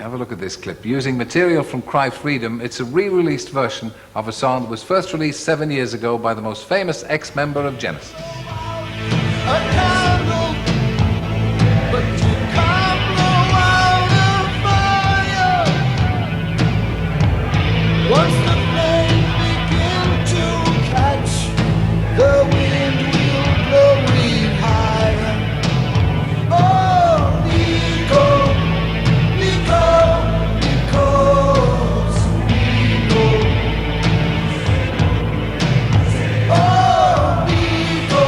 have a look at this clip. Using material from Cry Freedom, it's a re-released version of a song that was first released 7 years ago by the most famous ex-member of Genesis. Once the flame begin to catch, the wind will blow it higher. Oh, Biko, Biko, because Biko. Oh, Biko,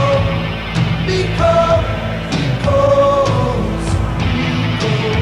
Biko, because Biko.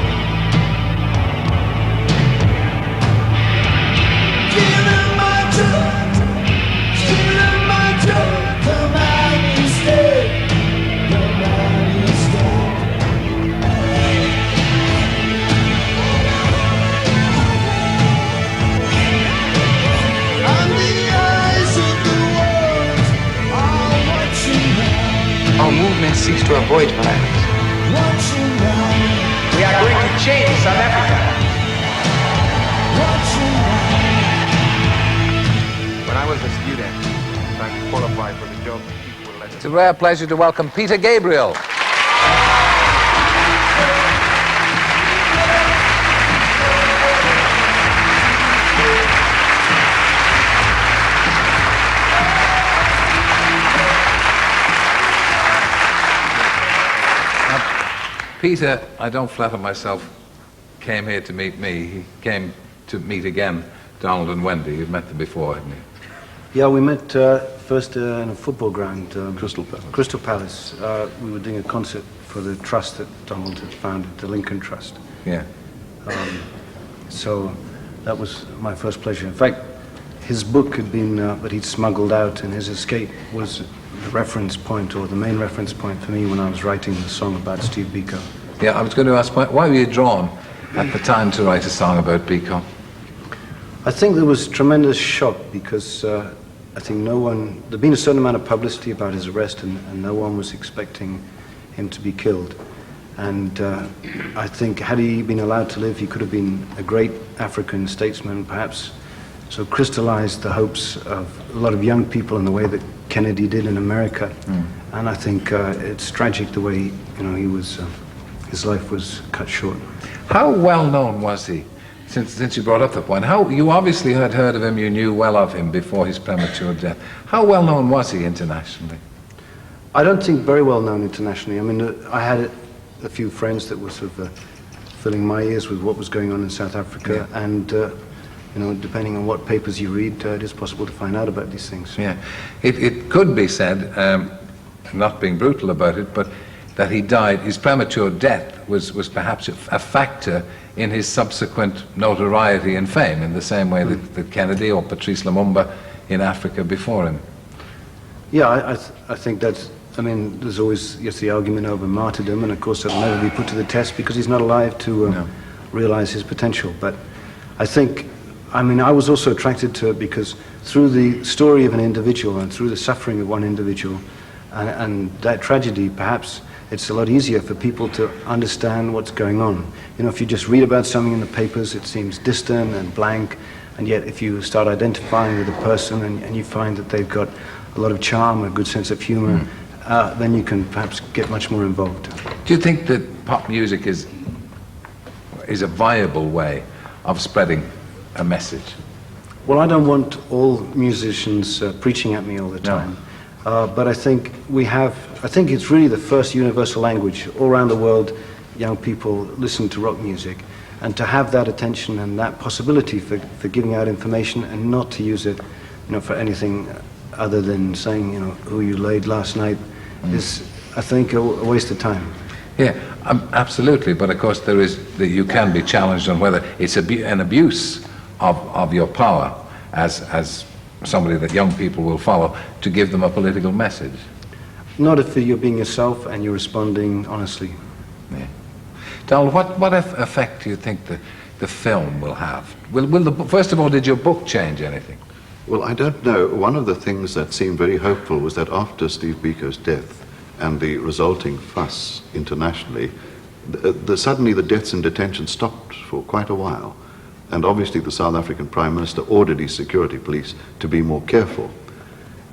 Our movement seeks to avoid violence. We are going to change South Africa. When I was a student, trying to qualify for the job, people would let us. It's a rare pleasure to welcome Peter Gabriel. Peter, I don't flatter myself, came here to meet me. He came to meet again Donald and Wendy. You've met them before, haven't you? Yeah, we met first in a football ground. Crystal Palace. Crystal Palace. We were doing a concert for the trust that Donald had founded, the Lincoln Trust. Yeah. So that was my first pleasure. In fact, his book had been, that he'd smuggled out, and his escape was the reference point, or the main reference point for me when I was writing the song about Steve Biko. Yeah, I was going to ask, why were you drawn at the time to write a song about Biko? I think there was tremendous shock because I think there'd been a certain amount of publicity about his arrest, and no one was expecting him to be killed. And I think had he been allowed to live, he could have been a great African statesman, perhaps so crystallized the hopes of a lot of young people in the way that Kennedy did in America. And I think it's tragic the way he was, his life was cut short. How well known was he? Since you brought up the point, you obviously had heard of him, you knew well of him before his premature death. How well known was he internationally? I don't think very well known internationally. I mean, I had a few friends that were sort of filling my ears with what was going on in South Africa, yeah. And depending on what papers you read, it is possible to find out about these things. Yeah, it could be said, not being brutal about it, but that he died, his premature death was perhaps a factor in his subsequent notoriety and fame, in the same way that Kennedy or Patrice Lumumba in Africa before him. Yeah, I think that's, there's always the argument over martyrdom, and of course that'll never be put to the test because he's not alive to realize his potential. But I think, I was also attracted to it because through the story of an individual and through the suffering of one individual and that tragedy, perhaps it's a lot easier for people to understand what's going on. If you just read about something in the papers, it seems distant and blank, and yet if you start identifying with a person and you find that they've got a lot of charm, a good sense of humor, then you can perhaps get much more involved. Do you think that pop music is a viable way of spreading a message? Well, I don't want all musicians preaching at me all the time. No. But I think I think it's really the first universal language. All around the world, young people listen to rock music. And to have that attention and that possibility for giving out information and not to use it, for anything other than saying, who you laid last night is, I think, a waste of time. Yeah, absolutely. But of course, you can be challenged on whether it's an abuse of your power as somebody that young people will follow to give them a political message. Not if you're being yourself and you're responding honestly. Yeah. Donald, what effect do you think the film will have? First of all, did your book change anything? Well, I don't know. One of the things that seemed very hopeful was that after Steve Biko's death and the resulting fuss internationally, suddenly the deaths in detention stopped for quite a while. And obviously the South African Prime Minister ordered his security police to be more careful.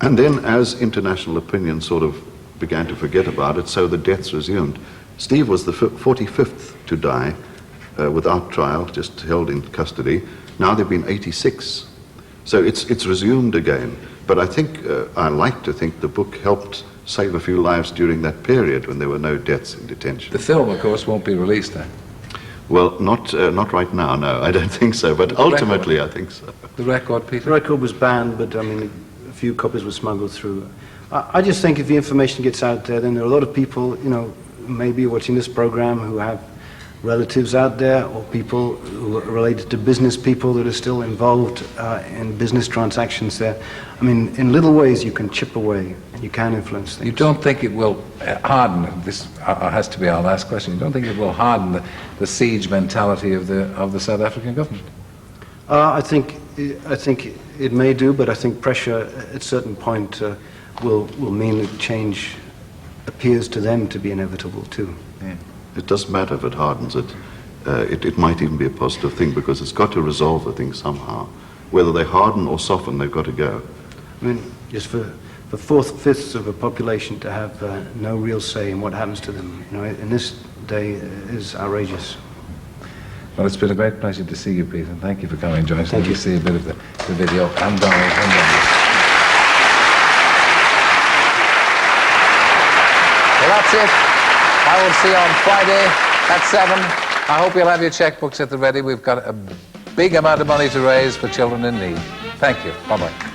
And then as international opinion sort of began to forget about it, so the deaths resumed. Steve was the 45th to die without trial, just held in custody. Now there have been 86. So it's resumed again. But I think, I like to think the book helped save a few lives during that period when there were no deaths in detention. The film, of course, won't be released now. Well, not right now, no, I don't think so, but ultimately I think so. The record, The Peter? record was banned, but I mean, a few copies were smuggled through. I just think if the information gets out there, then there are a lot of people, you know, maybe watching this program who have relatives out there, or people who are related to business people that are still involved in business transactions there. I mean, in little ways you can chip away, you can influence things. You don't think it will harden, this has to be our last question, you don't think it will harden the siege mentality of the South African government? I think it may do, but I think pressure at a certain point will mean that change appears to them to be inevitable too. Yeah. It doesn't matter if it hardens it. It might even be a positive thing because it's got to resolve the thing somehow. Whether they harden or soften, they've got to go. I mean, just for four-fifths of a population to have no real say in what happens to them, you know, in this day is outrageous. Well, it's been a great pleasure to see you, Peter. Thank you for coming, Joyce. Thank you. See a bit of the video. I'm Donald. Well, that's it. I will see you on Friday at 7. I hope you'll have your checkbooks at the ready. We've got a big amount of money to raise for children in need. Thank you. Bye-bye.